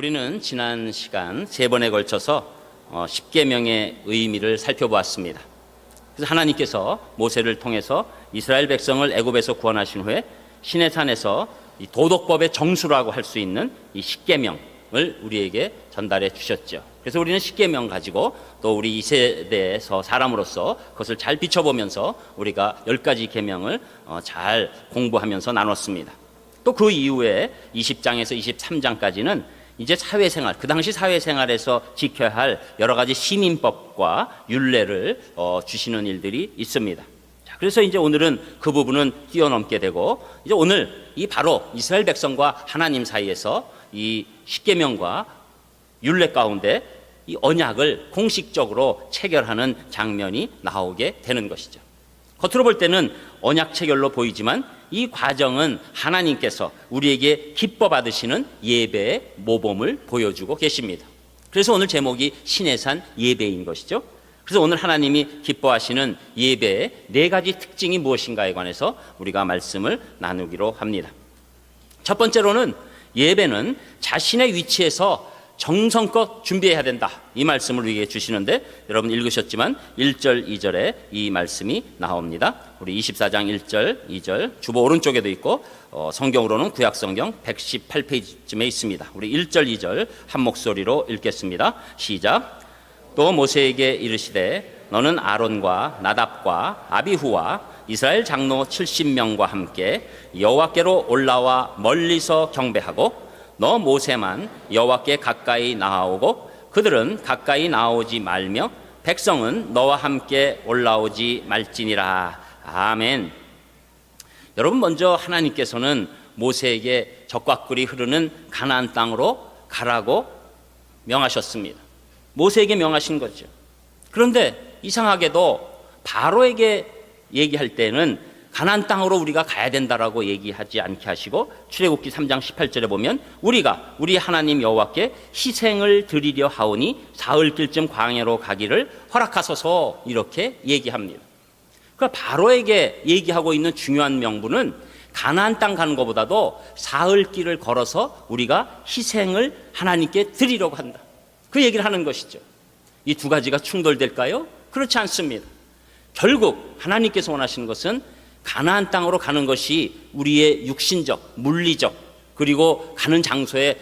우리는 지난 시간 3번에 걸쳐서 십계명의 의미를 살펴보았습니다. 그래서 하나님께서 모세를 통해서 이스라엘 백성을 애굽에서 구원하신 후에 시내산에서 이 도덕법의 정수라고 할 수 있는 이 십계명을 우리에게 전달해 주셨죠. 그래서 우리는 십계명 가지고 또 우리 이 세대에서 사람으로서 그것을 잘 비춰보면서 우리가 10가지 계명을 잘 공부하면서 나눴습니다. 또 그 이후에 20장에서 23장까지는 이제 사회생활, 그 당시 사회생활에서 지켜야 할 여러 가지 시민법과 율례를 주시는 일들이 있습니다. 자, 그래서 이제 오늘은 그 부분은 뛰어넘게 되고, 이제 오늘 이 바로 이스라엘 백성과 하나님 사이에서 이 십계명과 율례 가운데 이 언약을 공식적으로 체결하는 장면이 나오게 되는 것이죠. 겉으로 볼 때는 언약 체결로 보이지만 이 과정은 하나님께서 우리에게 기뻐 받으시는 예배의 모범을 보여주고 계십니다. 그래서 오늘 제목이 시내산 예배인 것이죠. 그래서 오늘 하나님이 기뻐하시는 예배의 4가지 특징이 무엇인가에 관해서 우리가 말씀을 나누기로 합니다. 첫 번째로는 예배는 자신의 위치에서 정성껏 준비해야 된다, 이 말씀을 우리에게 주시는데, 여러분 읽으셨지만 1절 2절에 이 말씀이 나옵니다. 우리 24장 1절 2절 주보 오른쪽에도 있고 성경으로는 구약성경 118페이지쯤에 있습니다. 우리 1절 2절 한 목소리로 읽겠습니다. 시작. 또 모세에게 이르시되 너는 아론과 나답과 아비후와 이스라엘 장로 70명과 함께 여호와께로 올라와 멀리서 경배하고 너 모세만 여호와께 가까이 나아오고 그들은 가까이 나오지 말며 백성은 너와 함께 올라오지 말지니라. 아멘. 여러분, 먼저 하나님께서는 모세에게 적과 꿀이 흐르는 가나안 땅으로 가라고 명하셨습니다. 모세에게 명하신 거죠. 그런데 이상하게도 바로에게 얘기할 때는 가나안 땅으로 우리가 가야 된다라고 얘기하지 않게 하시고, 출애굽기 3장 18절에 보면 우리가 우리 하나님 여호와께 희생을 드리려 하오니 사흘길쯤 광야로 가기를 허락하소서, 이렇게 얘기합니다. 그러니까 바로에게 얘기하고 있는 중요한 명분은 가나안 땅 가는 것보다도 사흘길을 걸어서 우리가 희생을 하나님께 드리려고 한다, 그 얘기를 하는 것이죠. 이 2가지가 충돌될까요? 그렇지 않습니다. 결국 하나님께서 원하시는 것은 가나안 땅으로 가는 것이 우리의 육신적, 물리적, 그리고 가는 장소의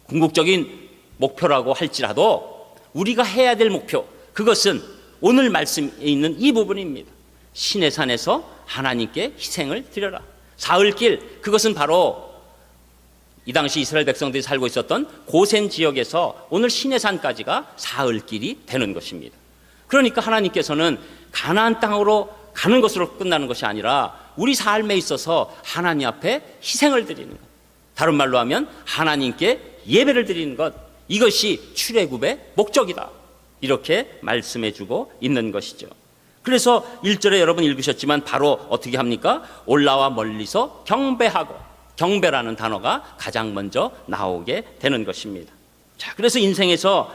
궁극적인 목표라고 할지라도 우리가 해야 될 목표, 그것은 오늘 말씀에 있는 이 부분입니다. 시내산에서 하나님께 희생을 드려라. 사흘길, 그것은 바로 이 당시 이스라엘 백성들이 살고 있었던 고센 지역에서 오늘 시내산까지가 사흘길이 되는 것입니다. 그러니까 하나님께서는 가나안 땅으로 가는 것으로 끝나는 것이 아니라 우리 삶에 있어서 하나님 앞에 희생을 드리는 것, 다른 말로 하면 하나님께 예배를 드리는 것, 이것이 출애굽의 목적이다, 이렇게 말씀해 주고 있는 것이죠. 그래서 1절에 여러분 읽으셨지만 바로 어떻게 합니까? 올라와 멀리서 경배하고, 경배라는 단어가 가장 먼저 나오게 되는 것입니다. 자, 그래서 인생에서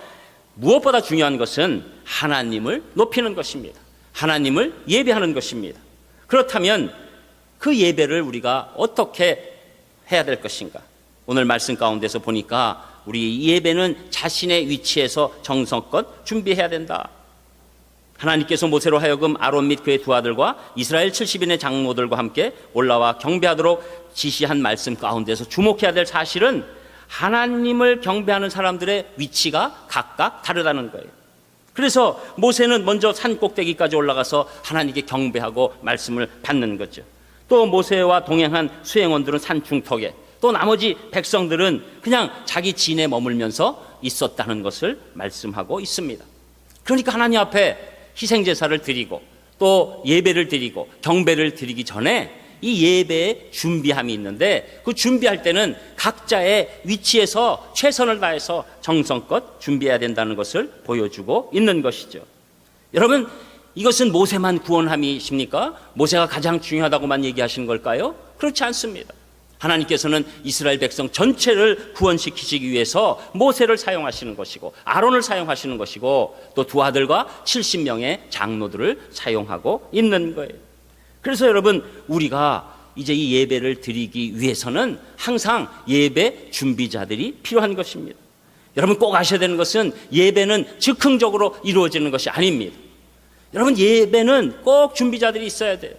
무엇보다 중요한 것은 하나님을 높이는 것입니다. 하나님을 예배하는 것입니다. 그렇다면 그 예배를 우리가 어떻게 해야 될 것인가? 오늘 말씀 가운데서 보니까 우리 예배는 자신의 위치에서 정성껏 준비해야 된다. 하나님께서 모세로 하여금 아론 및 그의 2 아들과 이스라엘 70인의 장로들과 함께 올라와 경배하도록 지시한 말씀 가운데서 주목해야 될 사실은 하나님을 경배하는 사람들의 위치가 각각 다르다는 거예요. 그래서 모세는 먼저 산 꼭대기까지 올라가서 하나님께 경배하고 말씀을 받는 거죠. 또 모세와 동행한 수행원들은 산 중턱에, 또 나머지 백성들은 그냥 자기 진에 머물면서 있었다는 것을 말씀하고 있습니다. 그러니까 하나님 앞에 희생제사를 드리고 또 예배를 드리고 경배를 드리기 전에 이 예배의 준비함이 있는데, 그 준비할 때는 각자의 위치에서 최선을 다해서 정성껏 준비해야 된다는 것을 보여주고 있는 것이죠. 여러분, 이것은 모세만 구원함이십니까? 모세가 가장 중요하다고만 얘기하시는 걸까요? 그렇지 않습니다. 하나님께서는 이스라엘 백성 전체를 구원시키시기 위해서 모세를 사용하시는 것이고 아론을 사용하시는 것이고 또 2 아들과 70명의 장로들을 사용하고 있는 거예요. 그래서 여러분, 우리가 이제 이 예배를 드리기 위해서는 항상 예배 준비자들이 필요한 것입니다. 여러분 꼭 아셔야 되는 것은 예배는 즉흥적으로 이루어지는 것이 아닙니다. 여러분 예배는 꼭 준비자들이 있어야 돼요.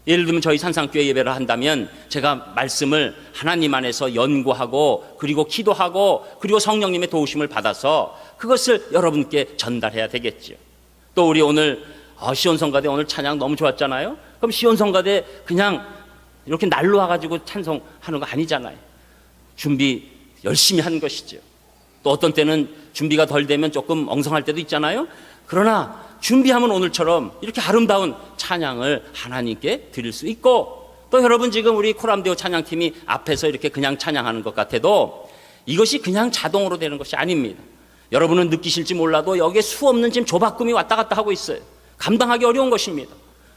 예를 들면 저희 산상교회 예배를 한다면 제가 말씀을 하나님 안에서 연구하고 그리고 기도하고 그리고 성령님의 도우심을 받아서 그것을 여러분께 전달해야 되겠죠. 또 우리 오늘 시온성가대 오늘 찬양 너무 좋았잖아요. 그럼 시온성가대 그냥 이렇게 날로 와가지고 찬송하는 거 아니잖아요. 준비 열심히 하는 것이죠. 또 어떤 때는 준비가 덜 되면 조금 엉성할 때도 있잖아요. 그러나 준비하면 오늘처럼 이렇게 아름다운 찬양을 하나님께 드릴 수 있고, 또 여러분 지금 우리 코람데오 찬양팀이 앞에서 이렇게 그냥 찬양하는 것 같아도 이것이 그냥 자동으로 되는 것이 아닙니다. 여러분은 느끼실지 몰라도 여기에 수없는 지금 조바꿈이 왔다 갔다 하고 있어요. 감당하기 어려운 것입니다.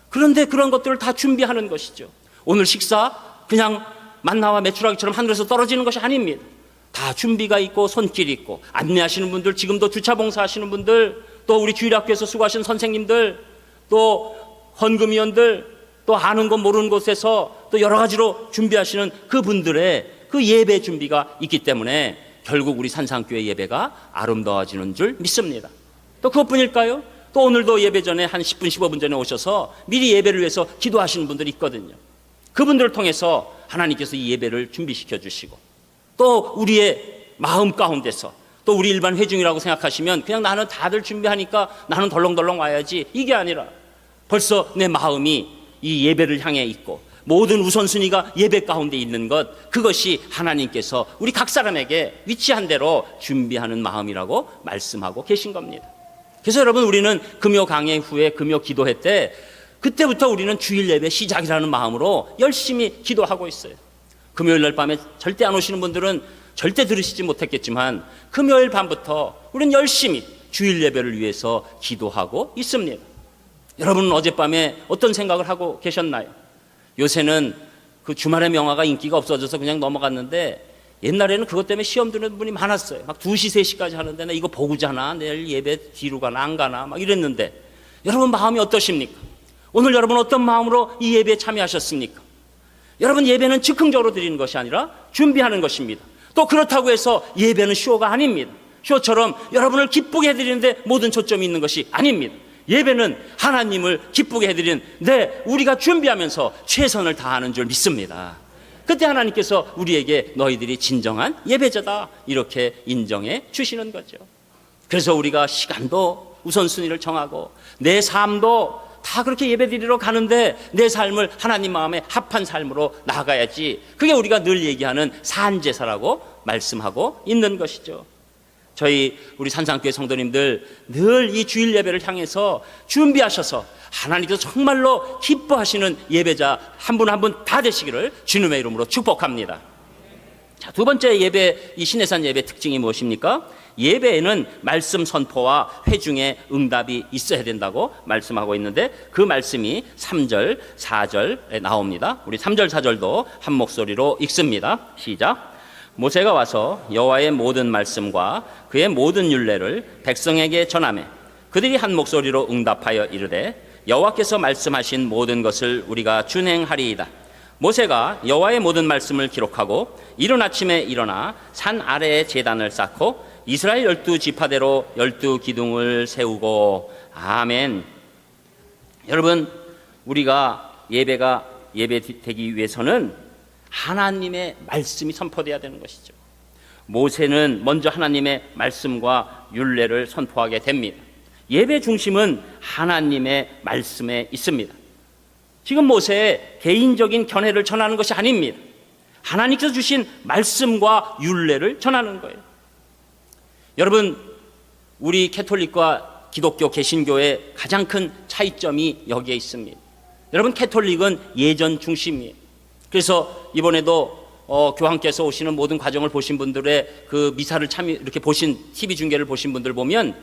그런데 그런 것들을 다 준비하는 것이죠. 오늘 식사 그냥 만나와 메추라기처럼 하늘에서 떨어지는 것이 아닙니다. 다 준비가 있고 손길이 있고, 안내하시는 분들, 지금도 주차 봉사하시는 분들, 또 우리 주일학교에서 수고하신 선생님들, 또 헌금위원들, 또 아는 것 모르는 곳에서 또 여러 가지로 준비하시는 그분들의 그 예배 준비가 있기 때문에 결국 우리 산상교회 예배가 아름다워지는 줄 믿습니다. 또 그것뿐일까요? 또 오늘도 예배 전에 한 10분 15분 전에 오셔서 미리 예배를 위해서 기도하시는 분들이 있거든요. 그분들을 통해서 하나님께서 이 예배를 준비시켜 주시고, 또 우리의 마음 가운데서, 또 우리 일반 회중이라고 생각하시면 그냥 나는 다들 준비하니까 나는 덜렁덜렁 와야지, 이게 아니라 벌써 내 마음이 이 예배를 향해 있고 모든 우선순위가 예배 가운데 있는 것, 그것이 하나님께서 우리 각 사람에게 위치한 대로 준비하는 마음이라고 말씀하고 계신 겁니다. 그래서 여러분, 우리는 금요 강해 후에 금요 기도회 때 그때부터 우리는 주일 예배 시작이라는 마음으로 열심히 기도하고 있어요. 금요일 날 밤에 절대 안 오시는 분들은 절대 들으시지 못했겠지만 금요일 밤부터 우리는 열심히 주일 예배를 위해서 기도하고 있습니다. 여러분은 어젯밤에 어떤 생각을 하고 계셨나요? 요새는 그 주말의 명화가 인기가 없어져서 그냥 넘어갔는데, 옛날에는 그것 때문에 시험 드는 분이 많았어요. 막 2시, 3시까지 하는데 나 이거 보고 자나? 내일 예배 뒤로 가나 안 가나? 막 이랬는데, 여러분 마음이 어떠십니까? 오늘 여러분 어떤 마음으로 이 예배에 참여하셨습니까? 여러분, 예배는 즉흥적으로 드리는 것이 아니라 준비하는 것입니다. 또 그렇다고 해서 예배는 쇼가 아닙니다. 쇼처럼 여러분을 기쁘게 해드리는데 모든 초점이 있는 것이 아닙니다. 예배는 하나님을 기쁘게 해드리는 우리가 준비하면서 최선을 다하는 줄 믿습니다. 그때 하나님께서 우리에게 너희들이 진정한 예배자다, 이렇게 인정해 주시는 거죠. 그래서 우리가 시간도 우선순위를 정하고 내 삶도 다 그렇게 예배드리러 가는데 내 삶을 하나님 마음에 합한 삶으로 나아가야지, 그게 우리가 늘 얘기하는 산제사라고 말씀하고 있는 것이죠. 우리 산상교회 성도님들 늘 이 주일 예배를 향해서 준비하셔서 하나님께서 정말로 기뻐하시는 예배자 한 분 한 분 다 되시기를 주님의 이름으로 축복합니다. 자, 두 번째 예배, 이 신해산 예배 특징이 무엇입니까? 예배에는 말씀 선포와 회중의 응답이 있어야 된다고 말씀하고 있는데, 그 말씀이 3절, 4절에 나옵니다. 우리 3절, 4절도 한 목소리로 읽습니다. 시작. 모세가 와서 여호와의 모든 말씀과 그의 모든 율례를 백성에게 전하매 그들이 한 목소리로 응답하여 이르되, 여호와께서 말씀하신 모든 것을 우리가 준행하리이다. 모세가 여호와의 모든 말씀을 기록하고 이른 아침에 일어나 산 아래에 제단을 쌓고 이스라엘 12지파대로 12기둥을 세우고. 아멘. 여러분, 우리가 예배되기 위해서는 하나님의 말씀이 선포되어야 되는 것이죠. 모세는 먼저 하나님의 말씀과 율례를 선포하게 됩니다. 예배 중심은 하나님의 말씀에 있습니다. 지금 모세의 개인적인 견해를 전하는 것이 아닙니다. 하나님께서 주신 말씀과 율례를 전하는 거예요. 여러분, 우리 캐톨릭과 기독교 개신교의 가장 큰 차이점이 여기에 있습니다. 여러분, 캐톨릭은 예전 중심이에요. 그래서 이번에도 교황께서 오시는 모든 과정을 보신 분들의 그 미사를 이렇게 보신 TV 중계를 보신 분들 보면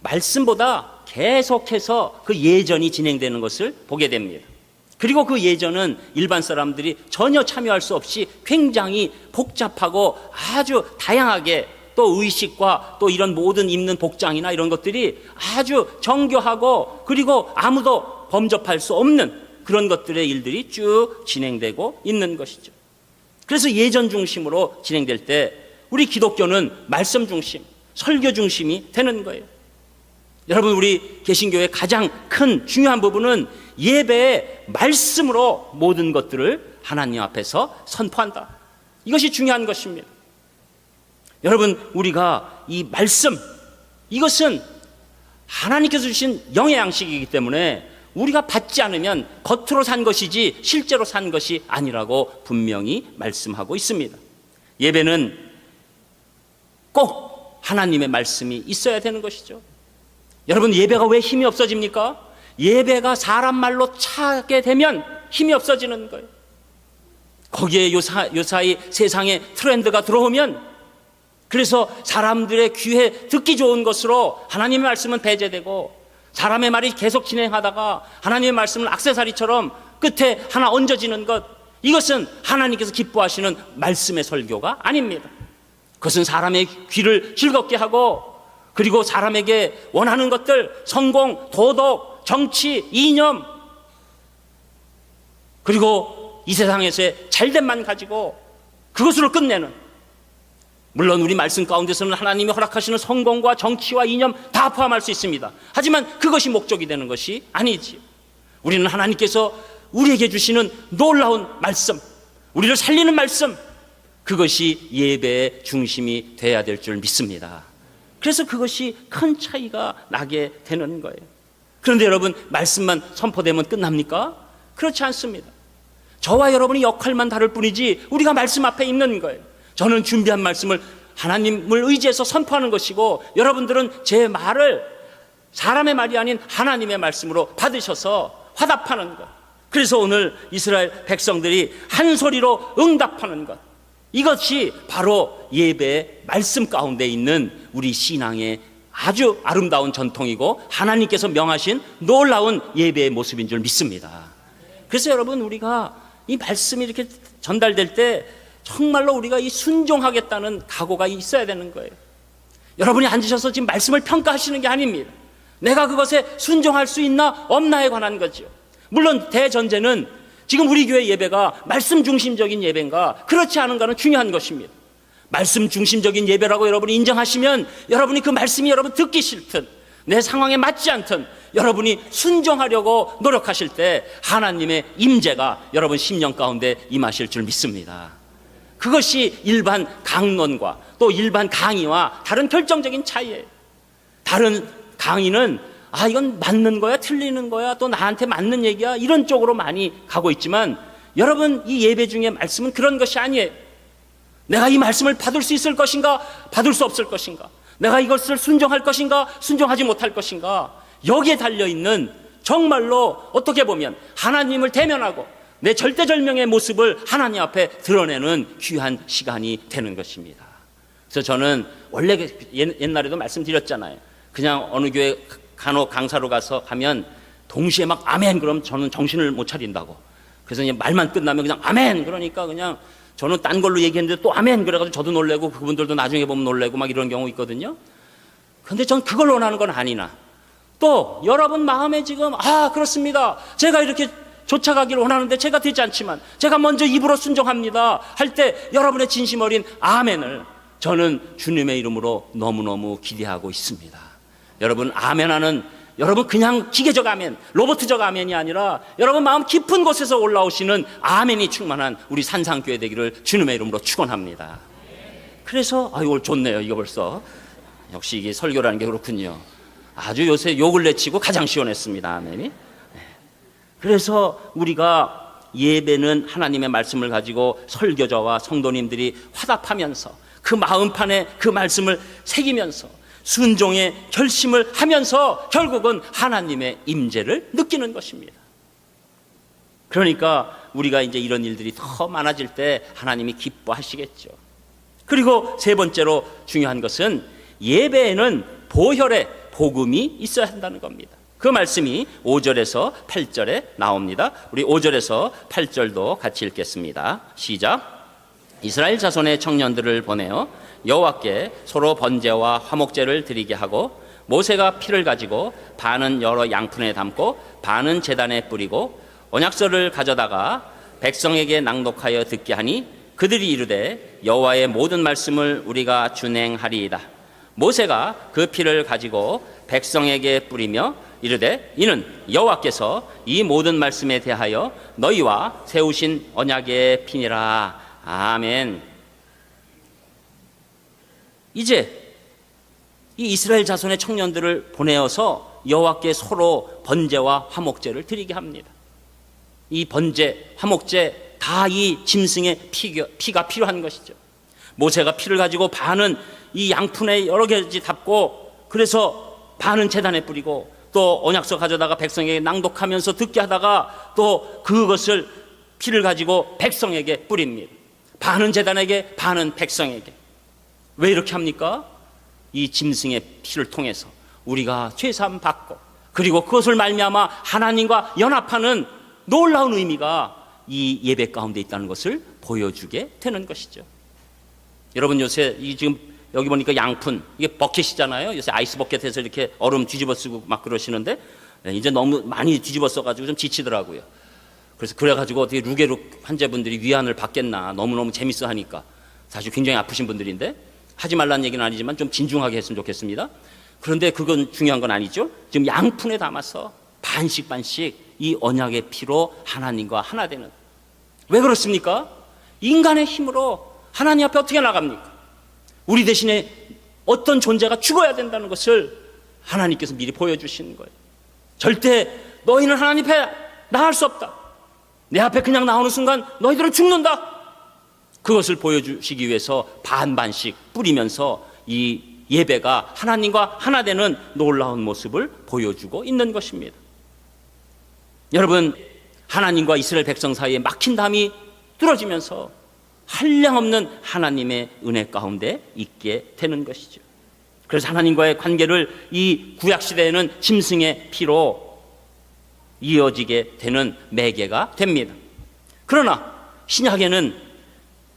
말씀보다 계속해서 그 예전이 진행되는 것을 보게 됩니다. 그리고 그 예전은 일반 사람들이 전혀 참여할 수 없이 굉장히 복잡하고 아주 다양하게, 또 의식과 또 이런 모든 입는 복장이나 이런 것들이 아주 정교하고, 그리고 아무도 범접할 수 없는 그런 것들의 일들이 쭉 진행되고 있는 것이죠. 그래서 예전 중심으로 진행될 때 우리 기독교는 말씀 중심, 설교 중심이 되는 거예요. 여러분, 우리 개신교의 가장 큰 중요한 부분은 예배의 말씀으로 모든 것들을 하나님 앞에서 선포한다. 이것이 중요한 것입니다. 여러분, 우리가 이 말씀, 이것은 하나님께서 주신 영의 양식이기 때문에 우리가 받지 않으면 겉으로 산 것이지 실제로 산 것이 아니라고 분명히 말씀하고 있습니다. 예배는 꼭 하나님의 말씀이 있어야 되는 것이죠. 여러분, 예배가 왜 힘이 없어집니까? 예배가 사람 말로 차게 되면 힘이 없어지는 거예요. 거기에 요사이 세상의 트렌드가 들어오면, 그래서 사람들의 귀에 듣기 좋은 것으로 하나님의 말씀은 배제되고, 사람의 말이 계속 진행하다가 하나님의 말씀은 액세서리처럼 끝에 하나 얹어지는 것, 이것은 하나님께서 기뻐하시는 말씀의 설교가 아닙니다. 그것은 사람의 귀를 즐겁게 하고, 그리고 사람에게 원하는 것들, 성공, 도덕, 정치, 이념, 그리고 이 세상에서의 잘됨만 가지고 그것으로 끝내는, 물론 우리 말씀 가운데서는 하나님이 허락하시는 성공과 정치와 이념 다 포함할 수 있습니다. 하지만 그것이 목적이 되는 것이 아니지. 우리는 하나님께서 우리에게 주시는 놀라운 말씀, 우리를 살리는 말씀, 그것이 예배의 중심이 돼야 될 줄 믿습니다. 그래서 그것이 큰 차이가 나게 되는 거예요. 그런데 여러분, 말씀만 선포되면 끝납니까? 그렇지 않습니다. 저와 여러분의 역할만 다를 뿐이지 우리가 말씀 앞에 있는 거예요. 저는 준비한 말씀을 하나님을 의지해서 선포하는 것이고, 여러분들은 제 말을 사람의 말이 아닌 하나님의 말씀으로 받으셔서 화답하는 것. 그래서 오늘 이스라엘 백성들이 한 소리로 응답하는 것, 이것이 바로 예배의 말씀 가운데 있는 우리 신앙의 아주 아름다운 전통이고 하나님께서 명하신 놀라운 예배의 모습인 줄 믿습니다. 그래서 여러분, 우리가 이 말씀이 이렇게 전달될 때 정말로 우리가 이 순종하겠다는 각오가 있어야 되는 거예요. 여러분이 앉으셔서 지금 말씀을 평가하시는 게 아닙니다. 내가 그것에 순종할 수 있나 없나에 관한 거죠. 물론 대전제는 지금 우리 교회 예배가 말씀 중심적인 예배인가 그렇지 않은가는 중요한 것입니다. 말씀 중심적인 예배라고 여러분이 인정하시면, 여러분이 그 말씀이 여러분 듣기 싫든 내 상황에 맞지 않든 여러분이 순종하려고 노력하실 때 하나님의 임재가 여러분 심령 가운데 임하실 줄 믿습니다. 그것이 일반 강론과 또 일반 강의와 다른 결정적인 차이예요. 다른 강의는 이건 맞는 거야, 틀리는 거야, 또 나한테 맞는 얘기야, 이런 쪽으로 많이 가고 있지만, 여러분, 이 예배 중에 말씀은 그런 것이 아니에요. 내가 이 말씀을 받을 수 있을 것인가, 받을 수 없을 것인가, 내가 이것을 순종할 것인가, 순종하지 못할 것인가, 여기에 달려있는, 정말로 어떻게 보면 하나님을 대면하고 내 절대절명의 모습을 하나님 앞에 드러내는 귀한 시간이 되는 것입니다. 그래서 저는 원래 옛날에도 말씀드렸잖아요. 그냥 어느 교회 간혹 강사로 가면 동시에 막 아멘 그럼 저는 정신을 못 차린다고. 그래서 그냥 말만 끝나면 그냥 아멘 그러니까 그냥 저는 딴 걸로 얘기했는데 또 아멘 그래가지고 저도 놀래고 그분들도 나중에 보면 놀래고 막 이런 경우 있거든요. 그런데 전 그걸 원하는 건 아니나, 또 여러분 마음에 지금 그렇습니다, 제가 이렇게 쫓아가기를 원하는데 제가 되지 않지만 제가 먼저 입으로 순종합니다 할 때 여러분의 진심 어린 아멘을 저는 주님의 이름으로 너무너무 기대하고 있습니다. 여러분, 아멘하는, 여러분 그냥 기계적 아멘, 로봇적 아멘이 아니라 여러분 마음 깊은 곳에서 올라오시는 아멘이 충만한 우리 산상교회 되기를 주님의 이름으로 축원합니다. 그래서 오늘 좋네요. 이거 벌써 역시 이게 설교라는 게 그렇군요. 아주 요새 욕을 내치고 가장 시원했습니다. 아멘이. 그래서 우리가 예배는 하나님의 말씀을 가지고 설교자와 성도님들이 화답하면서 그 마음판에 그 말씀을 새기면서 순종의 결심을 하면서 결국은 하나님의 임재를 느끼는 것입니다. 그러니까 우리가 이제 이런 일들이 더 많아질 때 하나님이 기뻐하시겠죠. 그리고 세 번째로 중요한 것은 예배에는 보혈의 복음이 있어야 한다는 겁니다. 그 말씀이 5절에서 8절에 나옵니다. 우리 5절에서 8절도 같이 읽겠습니다. 시작. 이스라엘 자손의 청년들을 보내어 여호와께 서로 번제와 화목제를 드리게 하고, 모세가 피를 가지고 반은 여러 양푼에 담고 반은 제단에 뿌리고 언약서를 가져다가 백성에게 낭독하여 듣게 하니, 그들이 이르되 여호와의 모든 말씀을 우리가 준행하리이다. 모세가 그 피를 가지고 백성에게 뿌리며 이르되 이는 여호와께서 이 모든 말씀에 대하여 너희와 세우신 언약의 피니라. 아멘. 이제 이 이스라엘 자손의 청년들을 보내어서 여호와께 서로 번제와 화목제를 드리게 합니다. 이 번제, 화목제 다 이 짐승의 피가 필요한 것이죠. 모세가 피를 가지고 반은 이 양푼에 여러 가지 담고 그래서 반은 제단에 뿌리고 또 언약서 가져다가 백성에게 낭독하면서 듣게 하다가 또 그것을 피를 가지고 백성에게 뿌립니다. 반은 제단에게 반은 백성에게. 왜 이렇게 합니까? 이 짐승의 피를 통해서 우리가 죄사함 받고 그리고 그것을 말미암아 하나님과 연합하는 놀라운 의미가 이 예배 가운데 있다는 것을 보여주게 되는 것이죠. 여러분 요새 지금 여기 보니까 양푼 이게 버켓이잖아요. 요새 아이스 버켓에서 이렇게 얼음 뒤집어 쓰고 막 그러시는데 이제 너무 많이 뒤집어 써가지고 좀 지치더라고요. 그래서 그래가지고 어떻게 루게루 환자분들이 위안을 받겠나 너무너무 재밌어 하니까 사실 굉장히 아프신 분들인데 하지 말라는 얘기는 아니지만 좀 진중하게 했으면 좋겠습니다. 그런데 그건 중요한 건 아니죠. 지금 양푼에 담아서 반씩 이 언약의 피로 하나님과 하나 되는. 왜 그렇습니까? 인간의 힘으로 하나님 앞에 어떻게 나갑니까? 우리 대신에 어떤 존재가 죽어야 된다는 것을 하나님께서 미리 보여주시는 거예요. 절대 너희는 하나님 앞에 나갈 수 없다. 내 앞에 그냥 나오는 순간 너희들은 죽는다. 그것을 보여주시기 위해서 반씩 뿌리면서 이 예배가 하나님과 하나 되는 놀라운 모습을 보여주고 있는 것입니다. 여러분, 하나님과 이스라엘 백성 사이에 막힌 담이 뚫어지면서 한량없는 하나님의 은혜 가운데 있게 되는 것이죠. 그래서 하나님과의 관계를 이 구약시대에는 짐승의 피로 이어지게 되는 매개가 됩니다. 그러나 신약에는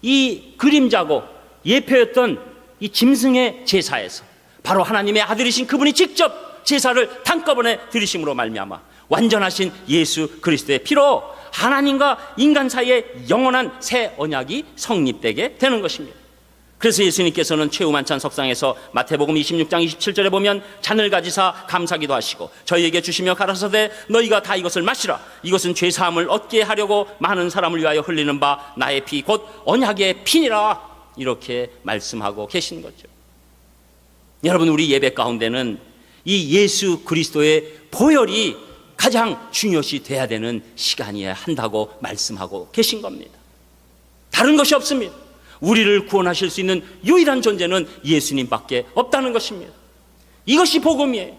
이 그림자고 예표였던 이 짐승의 제사에서 바로 하나님의 아들이신 그분이 직접 제사를 한꺼번에 드리심으로 말미암아 완전하신 예수 그리스도의 피로 하나님과 인간 사이에 영원한 새 언약이 성립되게 되는 것입니다. 그래서 예수님께서는 최후만찬 석상에서 마태복음 26장 27절에 보면 잔을 가지사 감사기도 하시고 저희에게 주시며 가라사대 너희가 다 이것을 마시라. 이것은 죄사함을 얻게 하려고 많은 사람을 위하여 흘리는 바 나의 피 곧 언약의 피니라. 이렇게 말씀하고 계신 거죠. 여러분, 우리 예배 가운데는 이 예수 그리스도의 보혈이 가장 중요시 돼야 되는 시간이어야 한다고 말씀하고 계신 겁니다. 다른 것이 없습니다. 우리를 구원하실 수 있는 유일한 존재는 예수님밖에 없다는 것입니다. 이것이 복음이에요.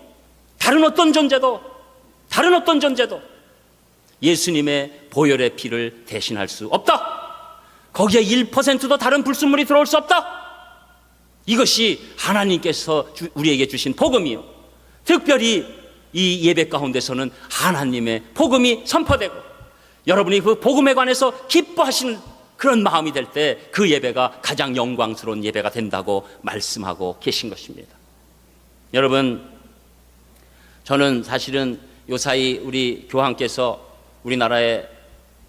다른 어떤 존재도 예수님의 보혈의 피를 대신할 수 없다. 거기에 1%도 다른 불순물이 들어올 수 없다. 이것이 하나님께서 우리에게 주신 복음이요. 특별히 이 예배 가운데서는 하나님의 복음이 선포되고 여러분이 그 복음에 관해서 기뻐하시는 그런 마음이 될 때 그 예배가 가장 영광스러운 예배가 된다고 말씀하고 계신 것입니다. 여러분, 저는 사실은 요사이 우리 교황께서 우리나라에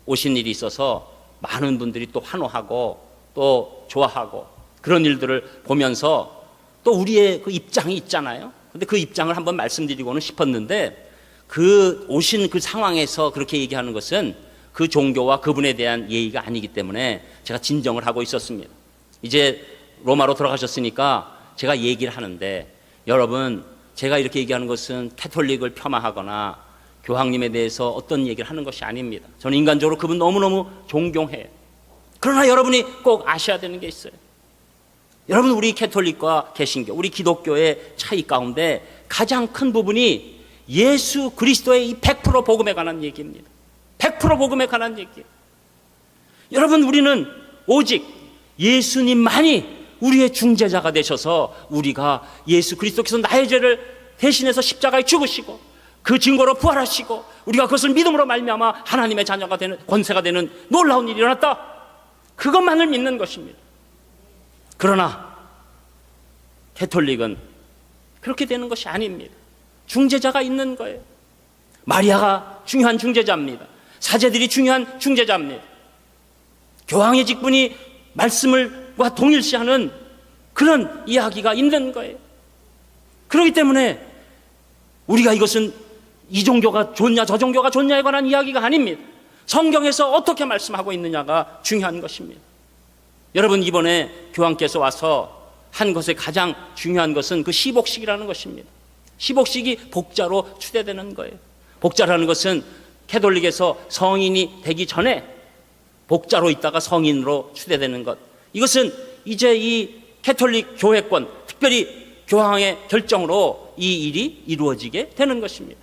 오신 일이 있어서 많은 분들이 또 환호하고 또 좋아하고 그런 일들을 보면서 또 우리의 그 입장이 있잖아요. 근데 그 입장을 한번 말씀드리고는 싶었는데 그 오신 그 상황에서 그렇게 얘기하는 것은 그 종교와 그분에 대한 예의가 아니기 때문에 제가 진정을 하고 있었습니다. 이제 로마로 돌아가셨으니까 제가 얘기를 하는데 여러분, 제가 이렇게 얘기하는 것은 캐톨릭을 폄하하거나 교황님에 대해서 어떤 얘기를 하는 것이 아닙니다. 저는 인간적으로 그분 너무너무 존경해요. 그러나 여러분이 꼭 아셔야 되는 게 있어요. 여러분, 우리 캐톨릭과 개신교, 우리 기독교의 차이 가운데 가장 큰 부분이 예수 그리스도의 이 100% 복음에 관한 얘기입니다. 100% 복음에 관한 얘기예요. 여러분, 우리는 오직 예수님만이 우리의 중재자가 되셔서 우리가 예수 그리스도께서 나의 죄를 대신해서 십자가에 죽으시고 그 증거로 부활하시고 우리가 그것을 믿음으로 말미암아 하나님의 자녀가 되는 권세가 되는 놀라운 일이 일어났다. 그것만을 믿는 것입니다. 그러나 캐톨릭은 그렇게 되는 것이 아닙니다. 중재자가 있는 거예요. 마리아가 중요한 중재자입니다. 사제들이 중요한 중재자입니다. 교황의 직분이 말씀과 동일시하는 그런 이야기가 있는 거예요. 그렇기 때문에 우리가 이것은 이 종교가 좋냐 저 종교가 좋냐에 관한 이야기가 아닙니다. 성경에서 어떻게 말씀하고 있느냐가 중요한 것입니다. 여러분, 이번에 교황께서 와서 한 것에 가장 중요한 것은 그 시복식이라는 것입니다. 시복식이 복자로 추대되는 거예요. 복자라는 것은 캐톨릭에서 성인이 되기 전에 복자로 있다가 성인으로 추대되는 것. 이것은 이제 이 캐톨릭 교회권, 특별히 교황의 결정으로 이 일이 이루어지게 되는 것입니다.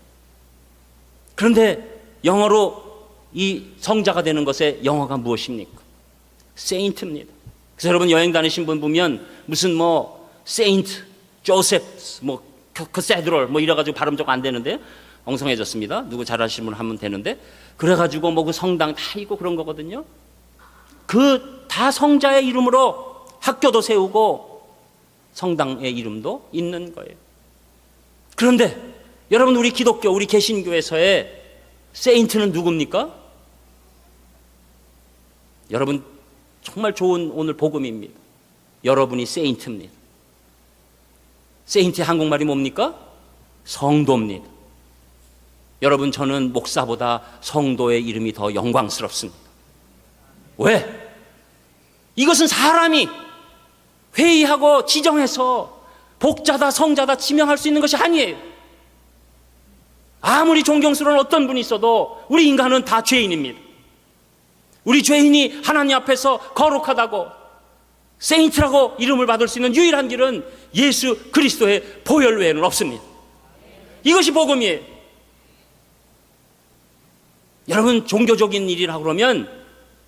그런데 영어로 이 성자가 되는 것의 영어가 무엇입니까? 세인트입니다. 그래서 여러분 여행 다니신 분 보면 무슨 세인트, 조셉, 크세드롤 이래가지고 발음 좀 안 되는데 엉성해졌습니다. 누구 잘 아시는 분 하면 되는데 그래가지고 그 성당 다 있고 그런 거거든요. 그 다 성자의 이름으로 학교도 세우고 성당의 이름도 있는 거예요. 그런데 여러분, 우리 기독교, 우리 개신교에서의 세인트는 누굽니까? 여러분, 정말 좋은 오늘 복음입니다. 여러분이 세인트입니다. 세인트의 한국말이 뭡니까? 성도입니다. 여러분, 저는 목사보다 성도의 이름이 더 영광스럽습니다. 왜? 이것은 사람이 회의하고 지정해서 복자다 성자다 지명할 수 있는 것이 아니에요. 아무리 존경스러운 어떤 분이 있어도 우리 인간은 다 죄인입니다. 우리 죄인이 하나님 앞에서 거룩하다고 세인트라고 이름을 받을 수 있는 유일한 길은 예수 그리스도의 보혈 외에는 없습니다. 이것이 복음이에요. 여러분, 종교적인 일이라고 그러면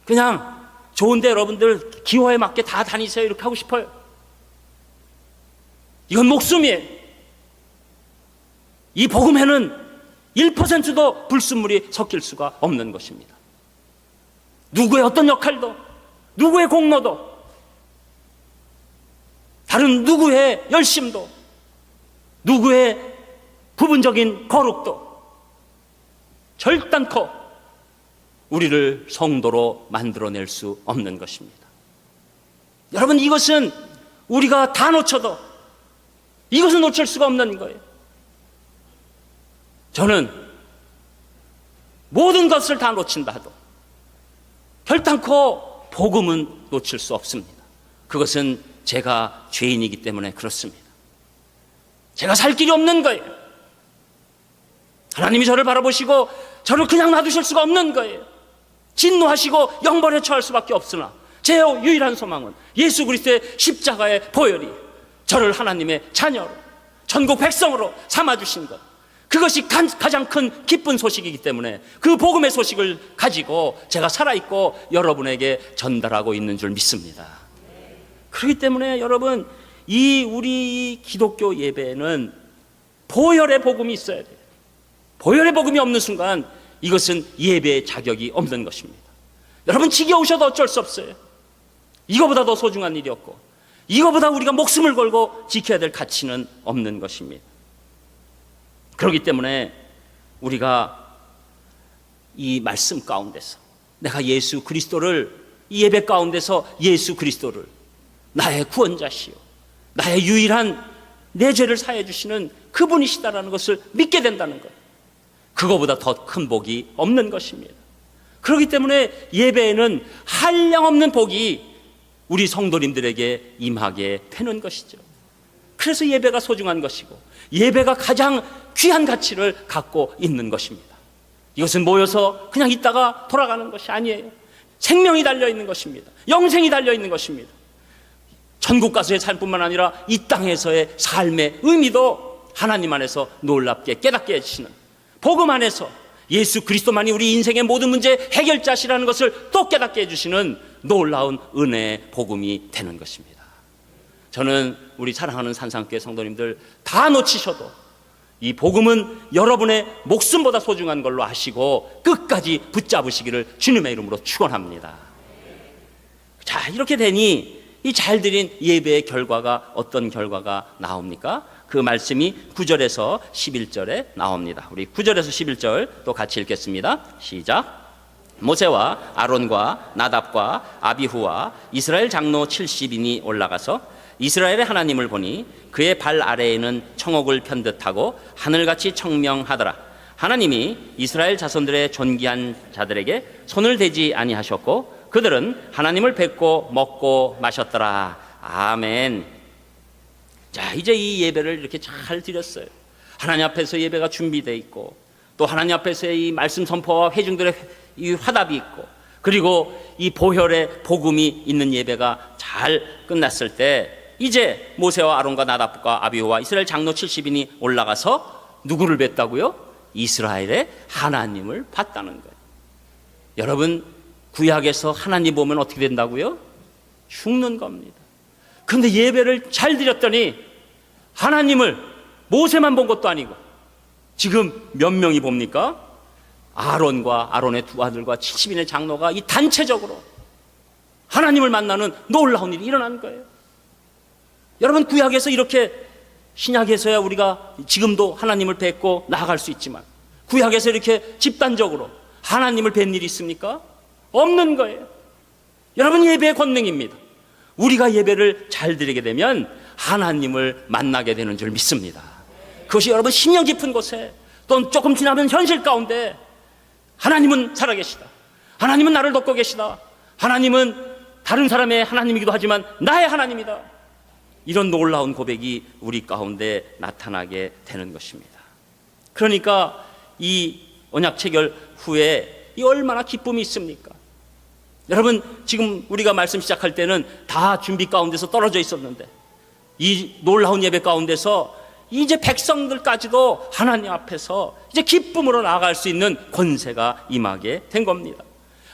그냥 좋은데 여러분들 기호에 맞게 다 다니세요 이렇게 하고 싶어요. 이건 목숨이에요. 이 복음에는 1%도 불순물이 섞일 수가 없는 것입니다. 누구의 어떤 역할도, 누구의 공로도, 다른 누구의 열심도, 누구의 부분적인 거룩도 결단코 우리를 성도로 만들어낼 수 없는 것입니다. 여러분, 이것은 우리가 다 놓쳐도 이것은 놓칠 수가 없는 거예요. 저는 모든 것을 다 놓친다 해도 결단코 복음은 놓칠 수 없습니다. 그것은 제가 죄인이기 때문에 그렇습니다. 제가 살 길이 없는 거예요. 하나님이 저를 바라보시고 저를 그냥 놔두실 수가 없는 거예요. 진노하시고 영벌에 처할 수밖에 없으나 제 유일한 소망은 예수 그리스도의 십자가의 보혈이 저를 하나님의 자녀로, 전국 백성으로 삼아주신 것, 그것이 가장 큰 기쁜 소식이기 때문에 그 복음의 소식을 가지고 제가 살아있고 여러분에게 전달하고 있는 줄 믿습니다. 그렇기 때문에 여러분, 우리 기독교 예배는 보혈의 복음이 있어야 돼요. 보혈의 복음이 없는 순간 이것은 예배의 자격이 없는 것입니다. 여러분, 지겨우셔도 어쩔 수 없어요. 이거보다 더 소중한 일이 없고 이거보다 우리가 목숨을 걸고 지켜야 될 가치는 없는 것입니다. 그렇기 때문에 우리가 이 말씀 가운데서 내가 예수 그리스도를, 이 예배 가운데서 예수 그리스도를 나의 구원자시요 나의 유일한 내 죄를 사해 주시는 그분이시다라는 것을 믿게 된다는 것, 그거보다 더 큰 복이 없는 것입니다. 그렇기 때문에 예배에는 한량없는 복이 우리 성도님들에게 임하게 되는 것이죠. 그래서 예배가 소중한 것이고 예배가 가장 귀한 가치를 갖고 있는 것입니다. 이것은 모여서 그냥 있다가 돌아가는 것이 아니에요. 생명이 달려있는 것입니다. 영생이 달려있는 것입니다. 천국 가서의 삶뿐만 아니라 이 땅에서의 삶의 의미도 하나님 안에서 놀랍게 깨닫게 해주시는, 복음 안에서 예수 그리스도만이 우리 인생의 모든 문제 해결자시라는 것을 또 깨닫게 해주시는 놀라운 은혜의 복음이 되는 것입니다. 저는 우리 사랑하는 산상교회 성도님들 다 놓치셔도 이 복음은 여러분의 목숨보다 소중한 걸로 아시고 끝까지 붙잡으시기를 주님의 이름으로 축원합니다. 자, 이렇게 되니 이 잘 드린 예배의 결과가 어떤 결과가 나옵니까? 그 말씀이 9절에서 11절에 나옵니다. 우리 9절에서 11절 또 같이 읽겠습니다. 시작. 모세와 아론과 나답과 아비후와 이스라엘 장로 70인이 올라가서 이스라엘의 하나님을 보니 그의 발 아래에는 청옥을 편 듯하고 하늘같이 청명하더라. 하나님이 이스라엘 자손들의 존귀한 자들에게 손을 대지 아니하셨고 그들은 하나님을 뵙고 먹고 마셨더라. 아멘. 자, 이제 이 예배를 이렇게 잘 드렸어요. 하나님 앞에서 예배가 준비되어 있고 또 하나님 앞에서의 이 말씀 선포와 회중들의 이 화답이 있고 그리고 이 보혈의 복음이 있는 예배가 잘 끝났을 때 이제 모세와 아론과 나답과 아비후와 이스라엘 장로 70인이 올라가서 누구를 뵀다고요? 이스라엘의 하나님을 봤다는 거예요. 여러분, 구약에서 하나님 보면 어떻게 된다고요? 죽는 겁니다. 그런데 예배를 잘 드렸더니 하나님을 모세만 본 것도 아니고 지금 몇 명이 봅니까? 아론과 아론의 두 아들과 70인의 장로가 이 단체적으로 하나님을 만나는 놀라운 일이 일어난 거예요. 여러분, 구약에서 이렇게, 신약에서야 우리가 지금도 하나님을 뵙고 나아갈 수 있지만 구약에서 이렇게 집단적으로 하나님을 뵌 일이 있습니까? 없는 거예요. 여러분, 예배의 권능입니다. 우리가 예배를 잘 드리게 되면 하나님을 만나게 되는 줄 믿습니다. 그것이 여러분 신령 깊은 곳에 또 조금 지나면 현실 가운데 하나님은 살아계시다, 하나님은 나를 돕고 계시다, 하나님은 다른 사람의 하나님이기도 하지만 나의 하나님이다, 이런 놀라운 고백이 우리 가운데 나타나게 되는 것입니다. 그러니까 이 언약 체결 후에 이 얼마나 기쁨이 있습니까? 여러분, 지금 우리가 말씀 시작할 때는 다 준비 가운데서 떨어져 있었는데 이 놀라운 예배 가운데서 이제 백성들까지도 하나님 앞에서 이제 기쁨으로 나아갈 수 있는 권세가 임하게 된 겁니다.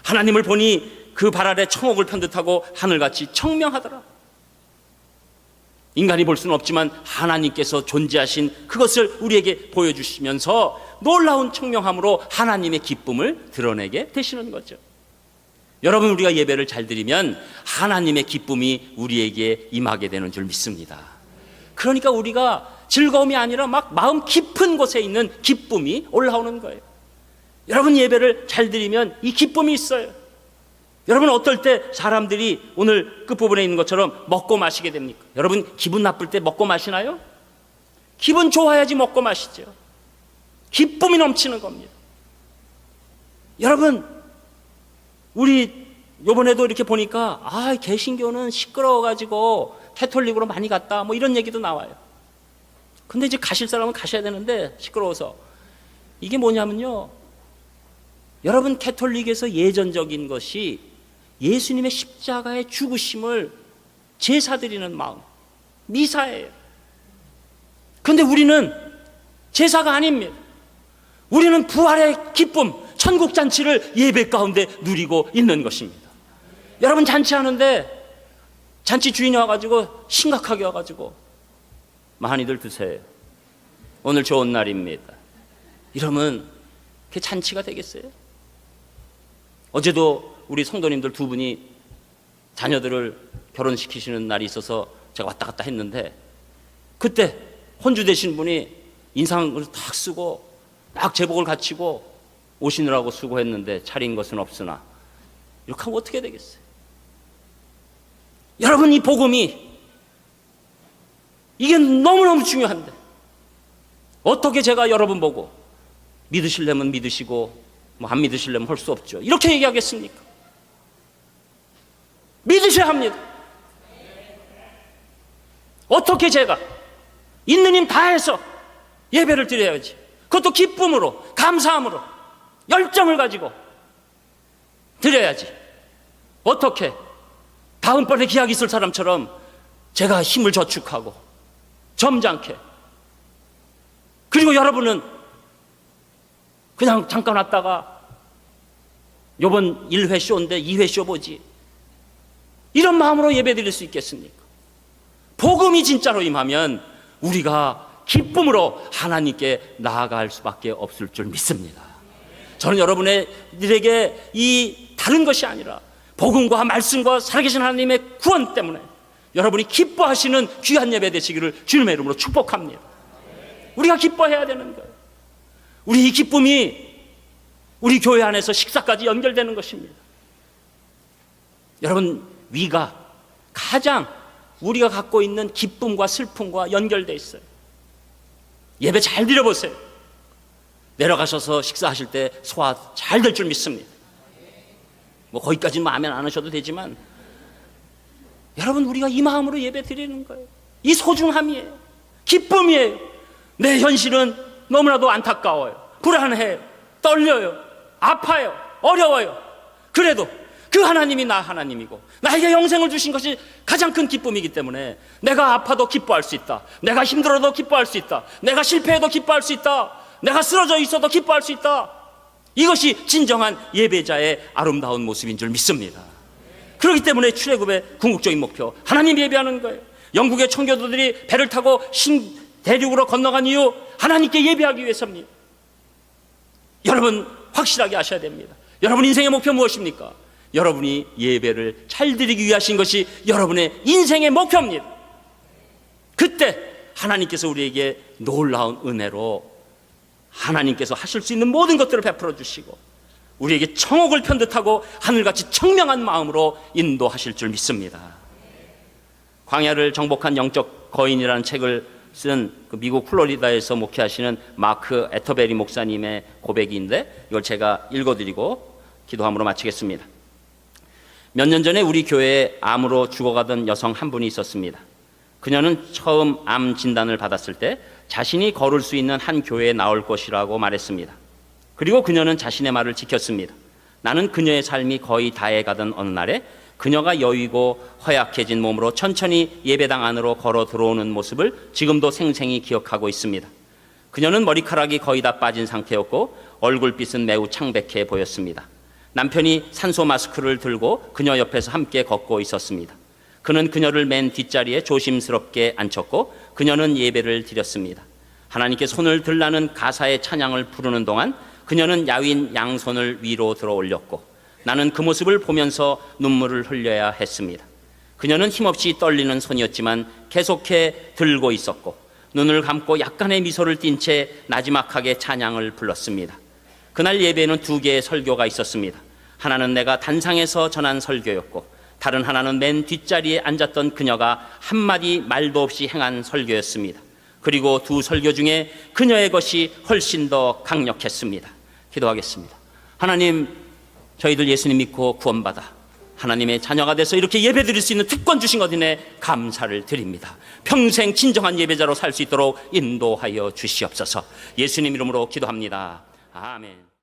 하나님을 보니 그 발 아래 청옥을 편 듯하고 하늘같이 청명하더라. 인간이 볼 수는 없지만 하나님께서 존재하신 그것을 우리에게 보여주시면서 놀라운 청명함으로 하나님의 기쁨을 드러내게 되시는 거죠. 여러분, 우리가 예배를 잘 드리면 하나님의 기쁨이 우리에게 임하게 되는 줄 믿습니다. 그러니까 우리가 즐거움이 아니라 막 마음 깊은 곳에 있는 기쁨이 올라오는 거예요. 여러분, 예배를 잘 드리면 이 기쁨이 있어요. 여러분, 어떨 때 사람들이 오늘 끝부분에 있는 것처럼 먹고 마시게 됩니까? 여러분, 기분 나쁠 때 먹고 마시나요? 기분 좋아야지 먹고 마시죠. 기쁨이 넘치는 겁니다. 여러분, 우리 요번에도 이렇게 보니까 개신교는 시끄러워가지고 캐톨릭으로 많이 갔다 뭐 이런 얘기도 나와요. 근데 이제 가실 사람은 가셔야 되는데 시끄러워서. 이게 뭐냐면요, 여러분, 캐톨릭에서 예전적인 것이 예수님의 십자가의 죽으심을 제사드리는 마음, 미사예요. 그런데 우리는 제사가 아닙니다. 우리는 부활의 기쁨, 천국 잔치를 예배 가운데 누리고 있는 것입니다. 여러분, 잔치하는데 잔치 주인이 와가지고 심각하게 와가지고 많이들 드세요, 오늘 좋은 날입니다, 이러면 그게 잔치가 되겠어요? 어제도 우리 성도님들 두 분이 자녀들을 결혼시키시는 날이 있어서 제가 왔다 갔다 했는데 그때 혼주 되신 분이 인상을 딱 쓰고 딱 제복을 갖추고 오시느라고 수고했는데 차린 것은 없으나, 이렇게 하면 어떻게 되겠어요? 여러분, 이 복음이 이게 너무너무 중요한데 어떻게 제가 여러분 보고 믿으시려면 믿으시고 뭐 안 믿으시려면 할 수 없죠, 이렇게 얘기하겠습니까? 믿으셔야 합니다. 어떻게 제가 있는 힘 다해서 예배를 드려야지, 그것도 기쁨으로, 감사함으로, 열정을 가지고 드려야지. 어떻게 다음번에 기약 있을 사람처럼 제가 힘을 저축하고 점잖게, 그리고 여러분은 그냥 잠깐 왔다가 요번 1회 쇼인데 2회 쇼 보지, 이런 마음으로 예배 드릴 수 있겠습니까? 복음이 진짜로 임하면 우리가 기쁨으로 하나님께 나아갈 수밖에 없을 줄 믿습니다. 저는 여러분들에게 이 다른 것이 아니라 복음과 말씀과 살아계신 하나님의 구원 때문에 여러분이 기뻐하시는 귀한 예배 되시기를 주님의 이름으로 축복합니다. 우리가 기뻐해야 되는 거예요. 우리 이 기쁨이 우리 교회 안에서 식사까지 연결되는 것입니다. 여러분, 위가 가장 우리가 갖고 있는 기쁨과 슬픔과 연결되어 있어요. 예배 잘 드려보세요. 내려가셔서 식사하실 때 소화 잘 될 줄 믿습니다. 뭐 거기까지는 아멘 안 하셔도 되지만, 여러분, 우리가 이 마음으로 예배 드리는 거예요. 이 소중함이에요. 기쁨이에요. 내 현실은 너무나도 안타까워요. 불안해요. 떨려요. 아파요. 어려워요. 그래도 그 하나님이 나 하나님이고 나에게 영생을 주신 것이 가장 큰 기쁨이기 때문에 내가 아파도 기뻐할 수 있다. 내가 힘들어도 기뻐할 수 있다. 내가 실패해도 기뻐할 수 있다. 내가 쓰러져 있어도 기뻐할 수 있다. 이것이 진정한 예배자의 아름다운 모습인 줄 믿습니다. 그렇기 때문에 출애굽의 궁극적인 목표, 하나님 예배하는 거예요. 영국의 청교도들이 배를 타고 대륙으로 건너간 이유, 하나님께 예배하기 위해서입니다. 여러분, 확실하게 아셔야 됩니다. 여러분 인생의 목표 무엇입니까? 여러분이 예배를 잘 드리기 위하신 것이 여러분의 인생의 목표입니다. 그때 하나님께서 우리에게 놀라운 은혜로 하나님께서 하실 수 있는 모든 것들을 베풀어 주시고 우리에게 청옥을 편듯하고 하늘같이 청명한 마음으로 인도하실 줄 믿습니다. 광야를 정복한 영적 거인이라는 책을 쓴 그 미국 플로리다에서 목회하시는 마크 에터베리 목사님의 고백인데, 이걸 제가 읽어드리고 기도함으로 마치겠습니다. 몇 년 전에 우리 교회에 암으로 죽어가던 여성 한 분이 있었습니다. 그녀는 처음 암 진단을 받았을 때 자신이 걸을 수 있는 한 교회에 나올 것이라고 말했습니다. 그리고 그녀는 자신의 말을 지켰습니다. 나는 그녀의 삶이 거의 다해가던 어느 날에 그녀가 여위고 허약해진 몸으로 천천히 예배당 안으로 걸어 들어오는 모습을 지금도 생생히 기억하고 있습니다. 그녀는 머리카락이 거의 다 빠진 상태였고 얼굴빛은 매우 창백해 보였습니다. 남편이 산소 마스크를 들고 그녀 옆에서 함께 걷고 있었습니다. 그는 그녀를 맨 뒷자리에 조심스럽게 앉혔고 그녀는 예배를 드렸습니다. 하나님께 손을 들라는 가사의 찬양을 부르는 동안 그녀는 야윈 양손을 위로 들어 올렸고 나는 그 모습을 보면서 눈물을 흘려야 했습니다. 그녀는 힘없이 떨리는 손이었지만 계속해 들고 있었고 눈을 감고 약간의 미소를 띤 채 나지막하게 찬양을 불렀습니다. 그날 예배에는 2개의 설교가 있었습니다. 하나는 내가 단상에서 전한 설교였고 다른 하나는 맨 뒷자리에 앉았던 그녀가 한마디 말도 없이 행한 설교였습니다. 그리고 2 설교 중에 그녀의 것이 훨씬 더 강력했습니다. 기도하겠습니다. 하나님, 저희들 예수님 믿고 구원받아 하나님의 자녀가 돼서 이렇게 예배드릴 수 있는 특권 주신 것 인해 감사를 드립니다. 평생 진정한 예배자로 살 수 있도록 인도하여 주시옵소서. 예수님 이름으로 기도합니다. 아멘.